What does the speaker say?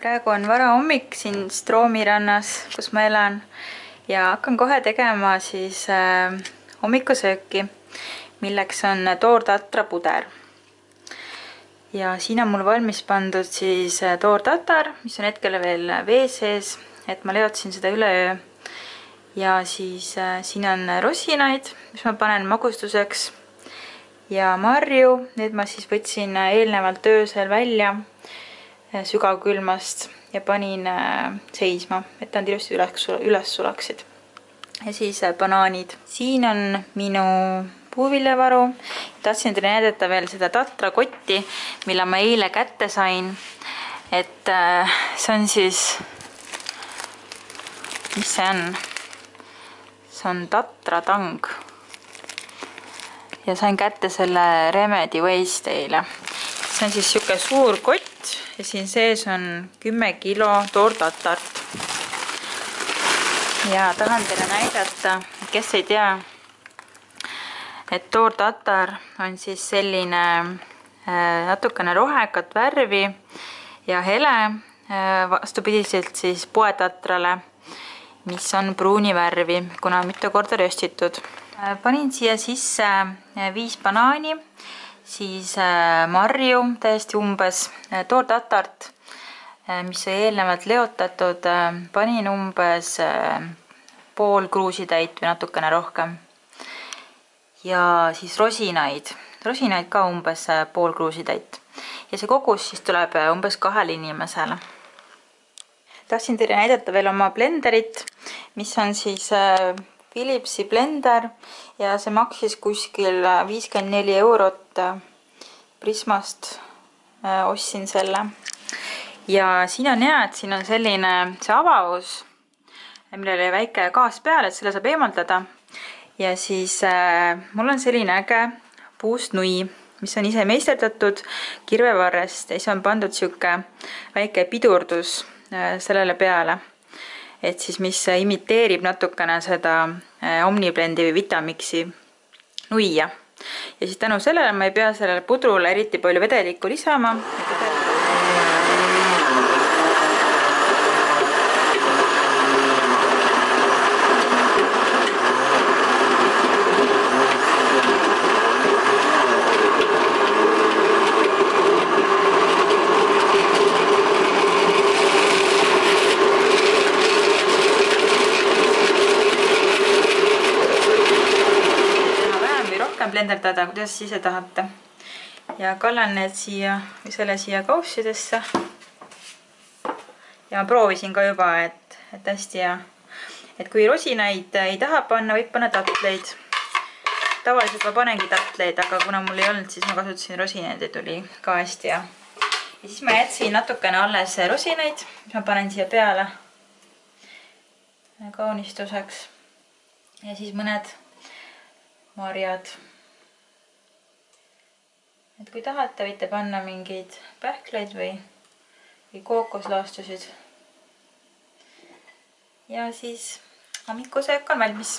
praegu on varahommik siin Stroomi rannas, kus ma elan ja hakkan kohe tegema siis hommikusööki, milleks on toortatra puder. Ja siin on mul valmis pandud siis toortatar, mis on hetkel veel vee sees, et ma leotsin seda üleöö. Ja siis siin on rosinaid, mis ma panen magustuseks ja marju. Need ma siis võtsin eelnevalt öösel välja sügavkülmast ja panin seisma, et nad ilusti üles sulaksid. Ja siis banaanid. Siin on minu puuviljavaru. Tahtsin teile näidata veel seda tatra kotti, mille ma eile kätte sain. Et see on siis, mis see on? See on tatra tang. Ja sain kätte selle Remedy Waste eile. See on siis siuke suur kott ja siin sees on 10 kilo toortatart. Ja tahan teile näidata, kes ei tea, et toortatar on siis selline natukene rohekat värvi ja hele, vastupidiselt siis poetatrale, mis on pruuni värvi, kuna mitu korda röstitud. Panin siia sisse 5 banaani, siis marju täiesti umbes, toortatart, mis oli eelnevalt leotatud, panin umbes pool kruusitäit või natukene rohkem. Ja siis rosinaid ka umbes pool kruusitäit. Ja see kogus siis tuleb umbes 2 inimesele. Tahtsin teile näidata veel oma blenderit, mis on siis Philipsi blender ja see maksis kuskil 54 eurot. Prismast ostsin selle. Ja siin on hea, et siin on selline see avavus, millel oli väike gaas peal, et selle saab eemaldada. Ja siis mul on selline äge puust nui, mis on ise meisterdatud kirvevarrest ja siis on pandud siuke väike pidurdus sellele peale, et siis mis imiteerib natukene seda Omniblendi või Vitamixi nuia. Ja siis tänu sellele ma ei pea sellele pudrule eriti palju vedelikku lisama. Blenderdada, kuidas ise tahate. Ja kallan need siia või selle siia kaussidesse. Ja ma proovisin ka juba, et hästi hea. Et kui rosinaid ei taha panna, võib panna tatleid. Tavaliselt ma panengi tatleid, aga kuna mul ei olnud, siis ma kasutasin rosinaid ja tuli ka hästi hea. Ja siis ma jätsin natukene alles rosinaid, mis ma panen siia peale kaunistuseks. Ja siis mõned marjad. Et kui tahate, võite panna mingeid pähkleid või kookoslaastusid. Ja siis hommikusöök on valmis.